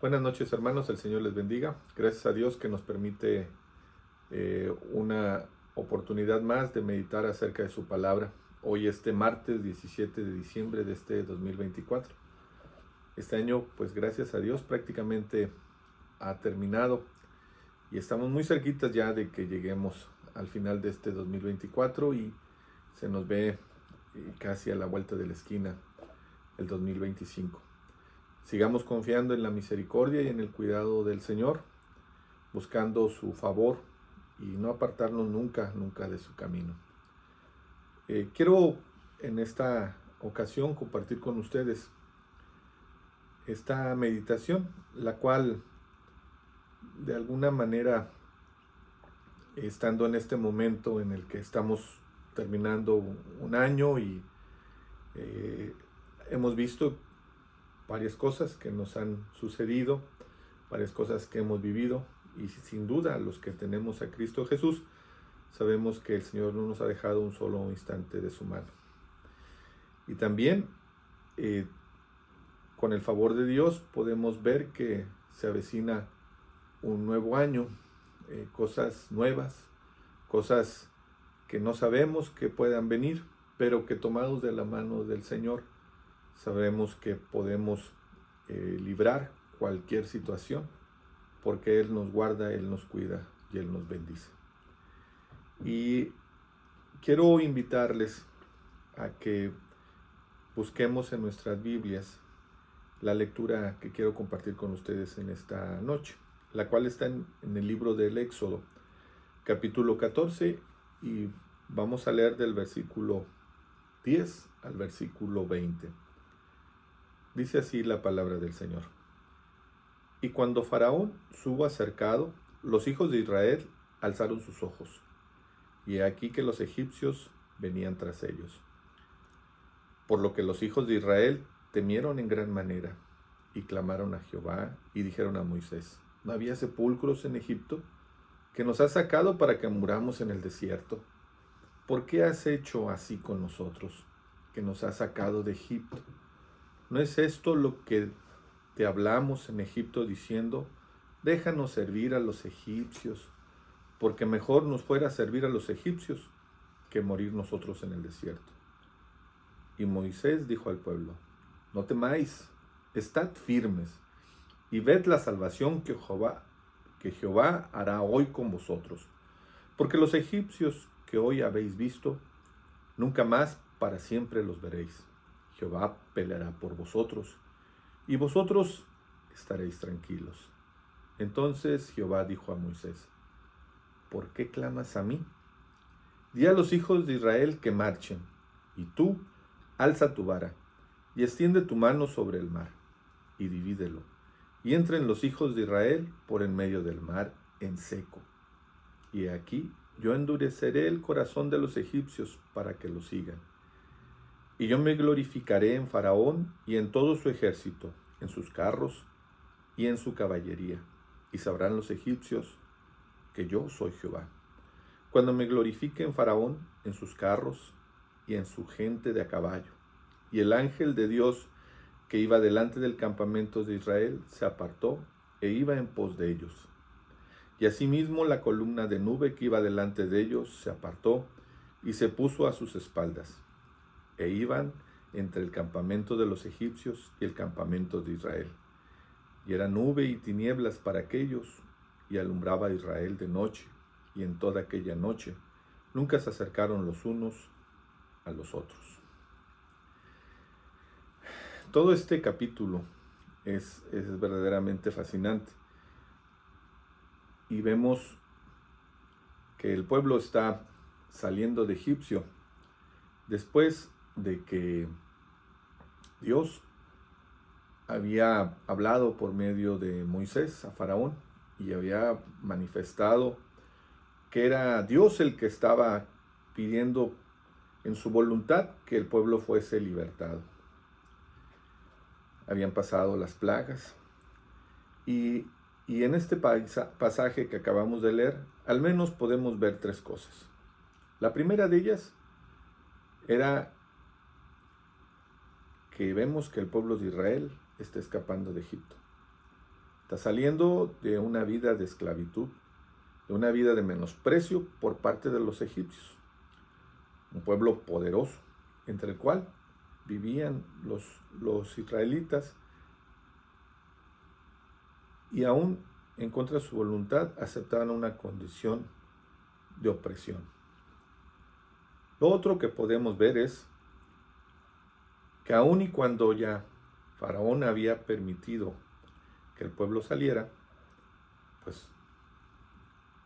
Buenas noches, hermanos, el Señor les bendiga. Gracias a Dios que nos permite una oportunidad más de meditar acerca de su palabra. Hoy martes 17 de diciembre de este 2024. Este año, pues gracias a Dios, prácticamente ha terminado y estamos muy cerquitas ya de que lleguemos al final de este 2024 y se nos ve casi a la vuelta de la esquina el 2025. Sigamos confiando en la misericordia y en el cuidado del Señor, buscando su favor y no apartarnos nunca de su camino. Quiero en esta ocasión compartir con ustedes esta meditación, la cual de alguna manera, estando en este momento en el que estamos terminando un año y hemos visto varias cosas que nos han sucedido, varias cosas que hemos vivido, y sin duda los que tenemos a Cristo Jesús sabemos que el Señor no nos ha dejado un solo instante de su mano. Y también con el favor de Dios podemos ver que se avecina un nuevo año, cosas nuevas, cosas que no sabemos que puedan venir, pero que tomados de la mano del Señor sabemos que podemos librar cualquier situación, porque Él nos guarda, Él nos cuida y Él nos bendice. Y quiero invitarles a que busquemos en nuestras Biblias la lectura que quiero compartir con ustedes en esta noche, la cual está en el libro del Éxodo, capítulo 14, y vamos a leer del versículo 10 al versículo 20. Dice así la palabra del Señor. Y cuando Faraón hubo acercado, los hijos de Israel alzaron sus ojos, y he aquí que los egipcios venían tras ellos. Por lo que los hijos de Israel temieron en gran manera, y clamaron a Jehová, y dijeron a Moisés: ¿No había sepulcros en Egipto, que nos has sacado para que muramos en el desierto? ¿Por qué has hecho así con nosotros, que nos has sacado de Egipto? ¿No es esto lo que te hablamos en Egipto diciendo: déjanos servir a los egipcios, porque mejor nos fuera servir a los egipcios que morir nosotros en el desierto? Y Moisés dijo al pueblo: no temáis, estad firmes, y ved la salvación que Jehová hará hoy con vosotros. Porque los egipcios que hoy habéis visto, nunca más para siempre los veréis. Jehová peleará por vosotros, y vosotros estaréis tranquilos. Entonces Jehová dijo a Moisés: ¿por qué clamas a mí? Di a los hijos de Israel que marchen, y tú alza tu vara, y extiende tu mano sobre el mar, y divídelo, y entren los hijos de Israel por en medio del mar en seco. Y aquí yo endureceré el corazón de los egipcios para que lo sigan. Y yo me glorificaré en Faraón y en todo su ejército, en sus carros y en su caballería. Y sabrán los egipcios que yo soy Jehová, cuando me glorifique en Faraón, en sus carros y en su gente de a caballo. Y el ángel de Dios que iba delante del campamento de Israel se apartó e iba en pos de ellos. Y asimismo la columna de nube que iba delante de ellos se apartó y se puso a sus espaldas. E iban entre el campamento de los egipcios y el campamento de Israel. Y era nube y tinieblas para aquellos, y alumbraba a Israel de noche, y en toda aquella noche nunca se acercaron los unos a los otros. Todo este capítulo es verdaderamente fascinante. Y vemos que el pueblo está saliendo de Egipcio después de que Dios había hablado por medio de Moisés a Faraón y había manifestado que era Dios el que estaba pidiendo en su voluntad que el pueblo fuese libertado. Habían pasado las plagas y en este pasaje que acabamos de leer, al menos podemos ver tres cosas. La primera de ellas era que vemos que el pueblo de Israel está escapando de Egipto. Está saliendo de una vida de esclavitud, de una vida de menosprecio por parte de los egipcios. Un pueblo poderoso, entre el cual vivían los israelitas, y aún en contra de su voluntad aceptaban una condición de opresión. Lo otro que podemos ver es que aun y cuando ya Faraón había permitido que el pueblo saliera, pues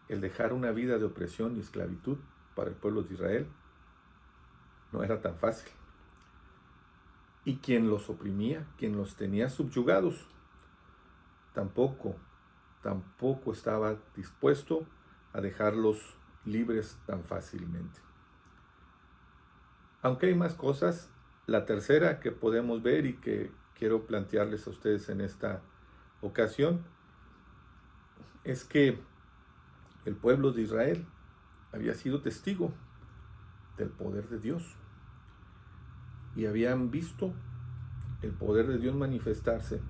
el dejar una vida de opresión y esclavitud para el pueblo de Israel no era tan fácil. Y quien los oprimía, quien los tenía subyugados, tampoco estaba dispuesto a dejarlos libres tan fácilmente. Aunque hay más cosas, la tercera que podemos ver y que quiero plantearles a ustedes en esta ocasión es que el pueblo de Israel había sido testigo del poder de Dios y habían visto el poder de Dios manifestarse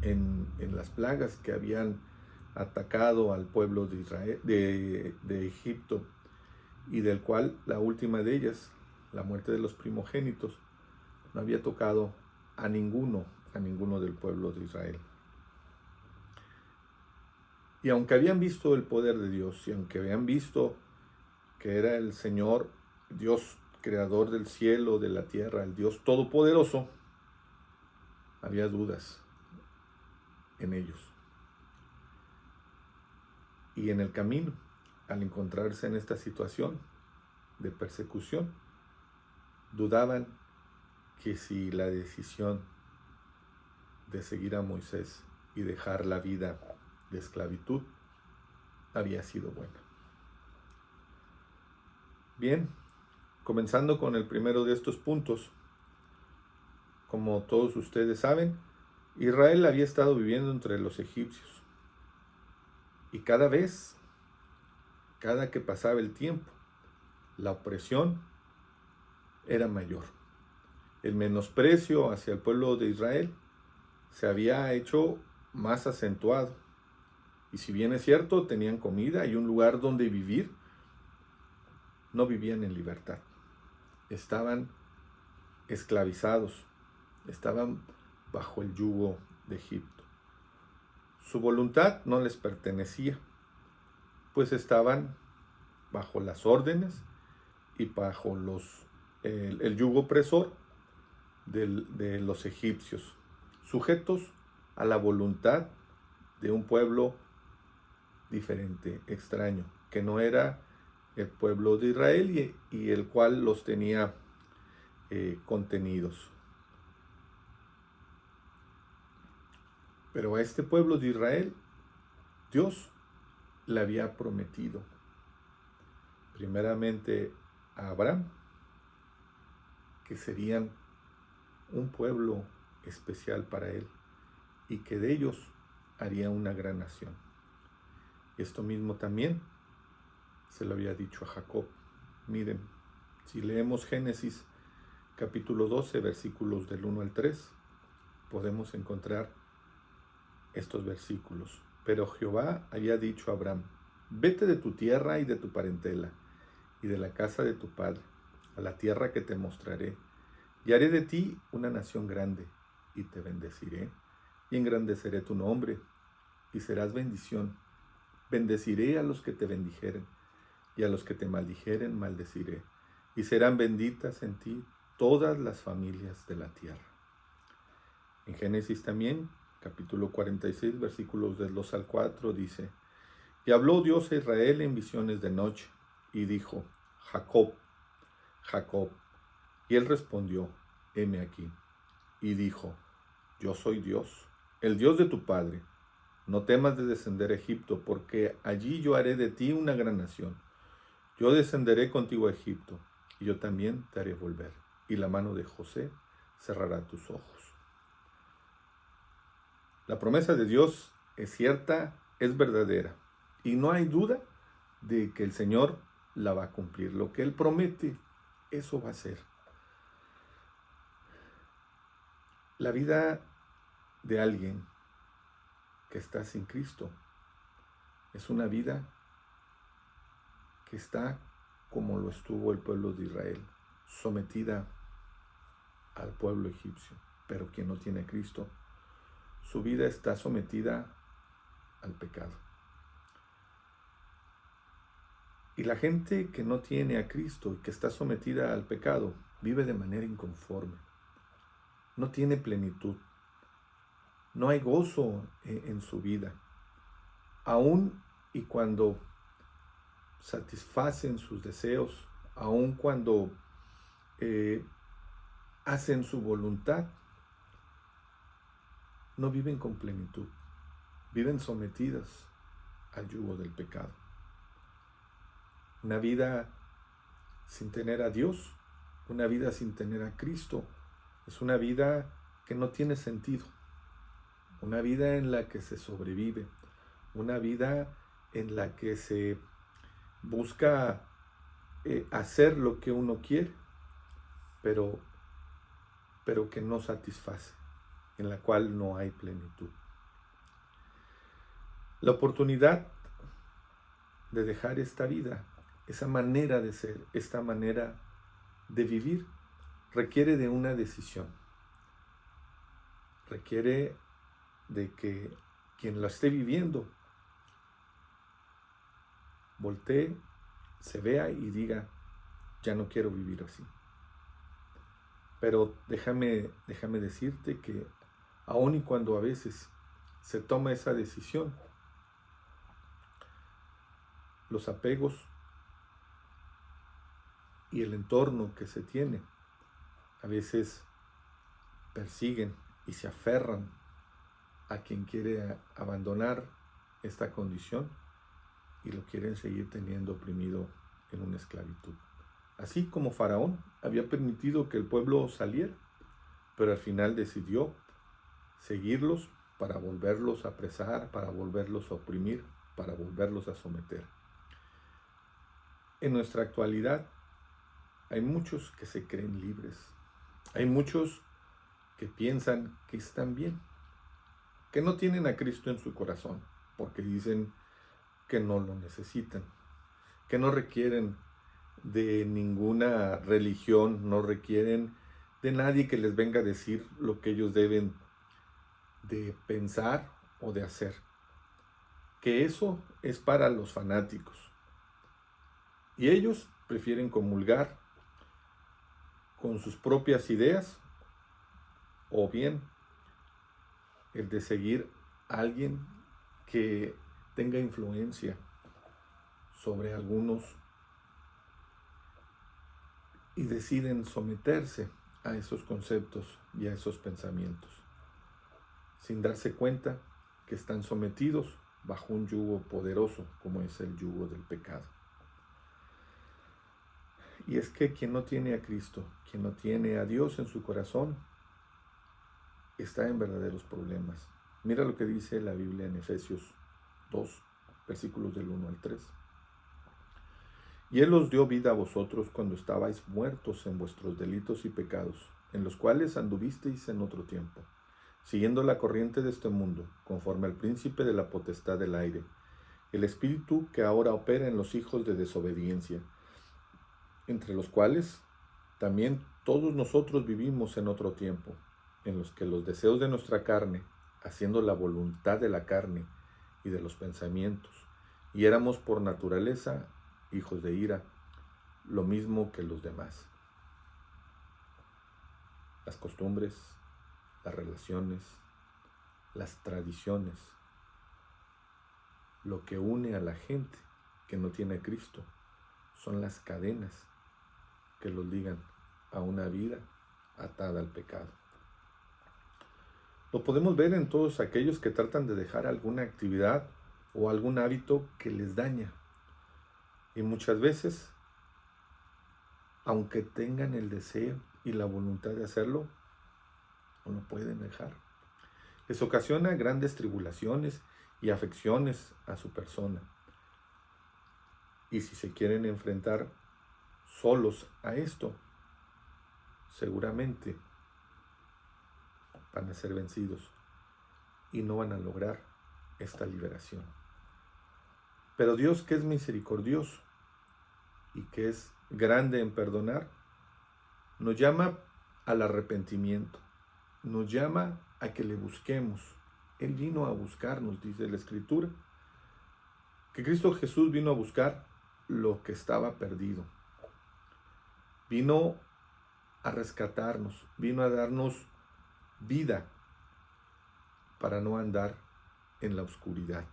en las plagas que habían atacado al pueblo de Israel, de Egipto, y del cual la última de ellas, la muerte de los primogénitos, no había tocado a ninguno del pueblo de Israel. Y aunque habían visto el poder de Dios, y aunque habían visto que era el Señor, Dios creador del cielo, de la tierra, el Dios todopoderoso, había dudas en ellos. Y en el camino, al encontrarse en esta situación de persecución, dudaban que si la decisión de seguir a Moisés y dejar la vida de esclavitud había sido buena. Bien, comenzando con el primero de estos puntos, como todos ustedes saben, Israel había estado viviendo entre los egipcios. Y cada que pasaba el tiempo, la opresión era mayor. El menosprecio hacia el pueblo de Israel se había hecho más acentuado. Y si bien es cierto, tenían comida y un lugar donde vivir, no vivían en libertad. Estaban esclavizados, estaban bajo el yugo de Egipto. Su voluntad no les pertenecía, pues estaban bajo las órdenes y bajo el yugo opresor de los egipcios, sujetos a la voluntad de un pueblo diferente, extraño, que no era el pueblo de Israel y el cual los tenía contenidos. Pero a este pueblo de Israel, Dios le había prometido, primeramente a Abraham, que serían un pueblo especial para él y que de ellos haría una gran nación. Esto mismo también se lo había dicho a Jacob. Miren, si leemos Génesis capítulo 12, versículos del 1 al 3, podemos encontrar estos versículos. Pero Jehová había dicho a Abraham: vete de tu tierra y de tu parentela y de la casa de tu padre a la tierra que te mostraré, y haré de ti una nación grande, y te bendeciré, y engrandeceré tu nombre, y serás bendición. Bendeciré a los que te bendijeren, y a los que te maldijeren maldeciré, y serán benditas en ti todas las familias de la tierra. En Génesis también, capítulo 46, versículos del 2 al 4, dice: y habló Dios a Israel en visiones de noche, y dijo: Jacob, Jacob. Y él respondió: heme aquí. Y dijo: yo soy Dios, el Dios de tu padre. No temas de descender a Egipto, porque allí yo haré de ti una gran nación. Yo descenderé contigo a Egipto, y yo también te haré volver, y la mano de José cerrará tus ojos. La promesa de Dios es cierta, es verdadera, y no hay duda de que el Señor la va a cumplir. Lo que Él promete, eso va a ser. La vida de alguien que está sin Cristo es una vida que está como lo estuvo el pueblo de Israel, sometida al pueblo egipcio. Pero quien no tiene a Cristo, su vida está sometida al pecado. Y la gente que no tiene a Cristo y que está sometida al pecado vive de manera inconforme. No tiene plenitud. No hay gozo en su vida. Aun y cuando satisfacen sus deseos, aun cuando hacen su voluntad, no viven con plenitud. Viven sometidas al yugo del pecado. Una vida sin tener a Dios, una vida sin tener a Cristo, es una vida que no tiene sentido. Una vida en la que se sobrevive, una vida en la que se busca hacer lo que uno quiere, pero que no satisface, en la cual no hay plenitud. La oportunidad de dejar esta vida, esa manera de ser, esta manera de vivir, requiere de una decisión. Requiere de que quien lo esté viviendo voltee, se vea y diga, ya no quiero vivir así. Pero déjame decirte que aun y cuando a veces se toma esa decisión, los apegos y el entorno que se tiene a veces persiguen y se aferran a quien quiere abandonar esta condición y lo quieren seguir teniendo oprimido en una esclavitud. Así como Faraón había permitido que el pueblo saliera, pero al final decidió seguirlos para volverlos a apresar, para volverlos a oprimir, para volverlos a someter. En nuestra actualidad hay muchos que se creen libres. Hay muchos que piensan que están bien, que no tienen a Cristo en su corazón, porque dicen que no lo necesitan, que no requieren de ninguna religión, no requieren de nadie que les venga a decir lo que ellos deben de pensar o de hacer, que eso es para los fanáticos. Y ellos prefieren comulgar con sus propias ideas o bien el de seguir a alguien que tenga influencia sobre algunos y deciden someterse a esos conceptos y a esos pensamientos, sin darse cuenta que están sometidos bajo un yugo poderoso como es el yugo del pecado. Y es que quien no tiene a Cristo, quien no tiene a Dios en su corazón, está en verdaderos problemas. Mira lo que dice la Biblia en Efesios 2, versículos del 1 al 3. Y Él os dio vida a vosotros cuando estabais muertos en vuestros delitos y pecados, en los cuales anduvisteis en otro tiempo, siguiendo la corriente de este mundo, conforme al príncipe de la potestad del aire, el espíritu que ahora opera en los hijos de desobediencia, entre los cuales también todos nosotros vivimos en otro tiempo, en los que los deseos de nuestra carne, haciendo la voluntad de la carne y de los pensamientos, y éramos por naturaleza hijos de ira, lo mismo que los demás. Las costumbres, las relaciones, las tradiciones, lo que une a la gente que no tiene a Cristo, son las cadenas que los ligan a una vida atada al pecado. Lo podemos ver en todos aquellos que tratan de dejar alguna actividad o algún hábito que les daña. Y muchas veces, aunque tengan el deseo y la voluntad de hacerlo, no lo pueden dejar. Les ocasiona grandes tribulaciones y afecciones a su persona. Y si se quieren enfrentar solos a esto, seguramente van a ser vencidos y no van a lograr esta liberación. Pero Dios, que es misericordioso y que es grande en perdonar, nos llama al arrepentimiento, nos llama a que le busquemos. Él vino a buscarnos, dice la Escritura, que Cristo Jesús vino a buscar lo que estaba perdido. Vino a rescatarnos, vino a darnos vida para no andar en la oscuridad.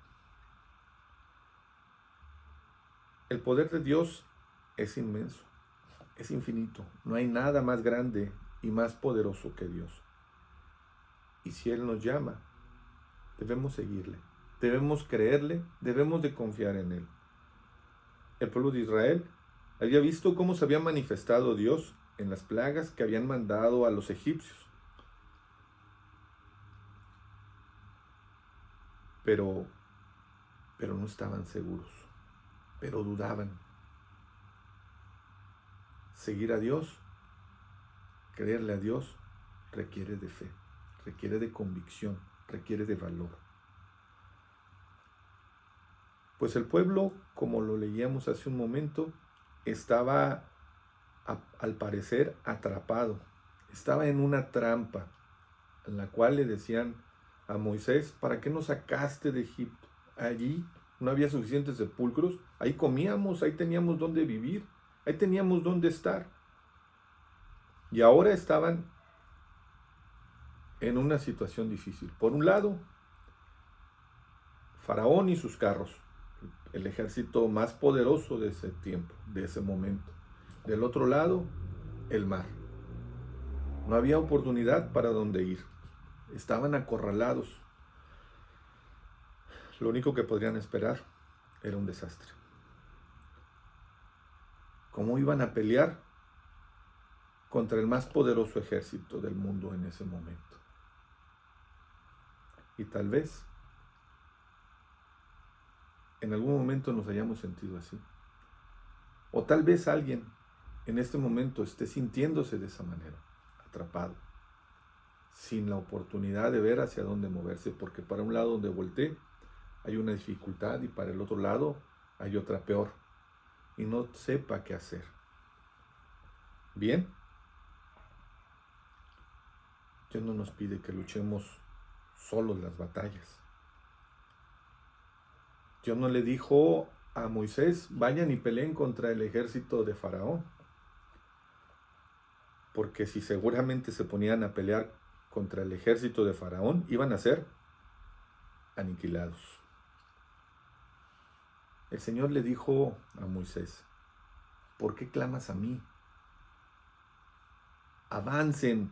El poder de Dios es inmenso, es infinito. No hay nada más grande y más poderoso que Dios. Y si Él nos llama, debemos seguirle, debemos creerle, debemos de confiar en Él. El pueblo de Israel había visto cómo se había manifestado Dios en las plagas que habían mandado a los egipcios. Pero no estaban seguros, pero dudaban. Seguir a Dios, creerle a Dios, requiere de fe, requiere de convicción, requiere de valor. Pues el pueblo, como lo leíamos hace un momento, estaba al parecer atrapado, estaba en una trampa en la cual le decían a Moisés: ¿para qué nos sacaste de Egipto? Allí no había suficientes sepulcros, ahí comíamos, ahí teníamos dónde vivir, ahí teníamos dónde estar. Y ahora estaban en una situación difícil. Por un lado, Faraón y sus carros, el ejército más poderoso de ese tiempo, de ese momento. Del otro lado, el mar. No había oportunidad para dónde ir. Estaban acorralados. Lo único que podrían esperar era un desastre. ¿Cómo iban a pelear contra el más poderoso ejército del mundo en ese momento? Y tal vez en algún momento nos hayamos sentido así. O tal vez alguien en este momento esté sintiéndose de esa manera, atrapado, sin la oportunidad de ver hacia dónde moverse, porque para un lado donde voltee hay una dificultad y para el otro lado hay otra peor, y no sepa qué hacer. Bien, Dios no nos pide que luchemos solos las batallas. Dios no le dijo a Moisés: vayan y peleen contra el ejército de Faraón, porque si seguramente se ponían a pelear contra el ejército de Faraón, iban a ser aniquilados. El Señor le dijo a Moisés: ¿por qué clamas a mí? Avancen,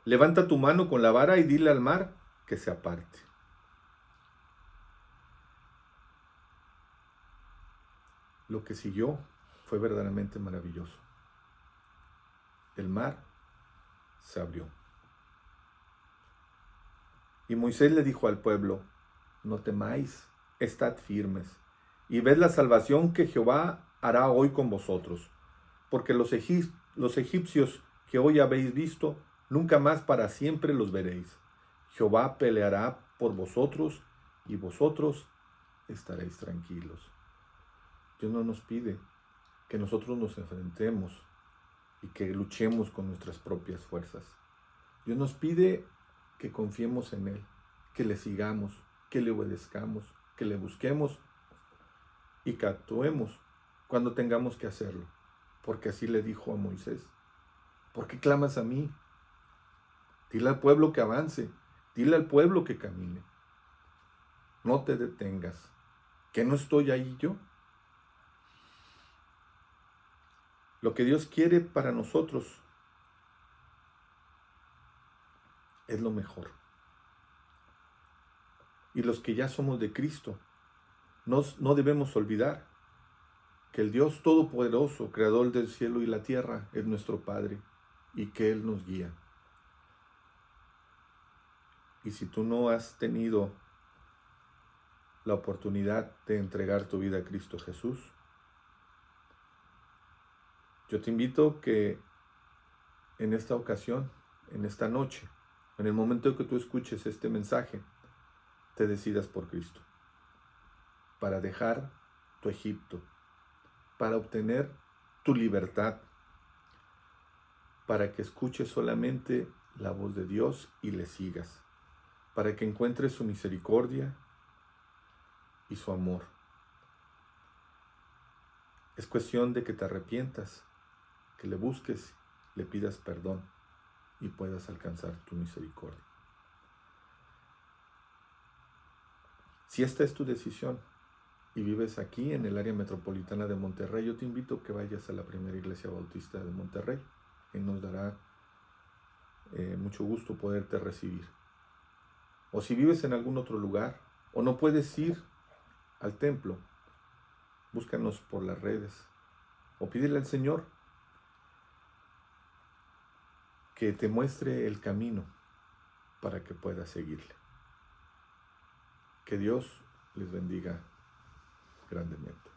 levanta tu mano con la vara y dile al mar que se aparte. Lo que siguió fue verdaderamente maravilloso. El mar se abrió. Y Moisés le dijo al pueblo: no temáis, estad firmes, y ved la salvación que Jehová hará hoy con vosotros, porque los egipcios que hoy habéis visto, nunca más para siempre los veréis. Jehová peleará por vosotros, y vosotros estaréis tranquilos. Dios no nos pide que nosotros nos enfrentemos y que luchemos con nuestras propias fuerzas. Dios nos pide que confiemos en Él, que le sigamos, que le obedezcamos, que le busquemos y que actuemos cuando tengamos que hacerlo. Porque así le dijo a Moisés: ¿por qué clamas a mí? Dile al pueblo que avance, dile al pueblo que camine. No te detengas, que no estoy ahí yo. Lo que Dios quiere para nosotros es lo mejor. Y los que ya somos de Cristo, no debemos olvidar que el Dios Todopoderoso, Creador del cielo y la tierra, es nuestro Padre y que Él nos guía. Y si tú no has tenido la oportunidad de entregar tu vida a Cristo Jesús, yo te invito que en esta ocasión, en esta noche, en el momento que tú escuches este mensaje, te decidas por Cristo, para dejar tu Egipto, para obtener tu libertad, para que escuches solamente la voz de Dios y le sigas, para que encuentres su misericordia y su amor. Es cuestión de que te arrepientas, que le busques, le pidas perdón y puedas alcanzar tu misericordia. Si esta es tu decisión y vives aquí en el área metropolitana de Monterrey, yo te invito a que vayas a la primera iglesia bautista de Monterrey y nos dará mucho gusto poderte recibir. O si vives en algún otro lugar o no puedes ir al templo, búscanos por las redes o pídele al Señor que te muestre el camino para que puedas seguirle. Que Dios les bendiga grandemente.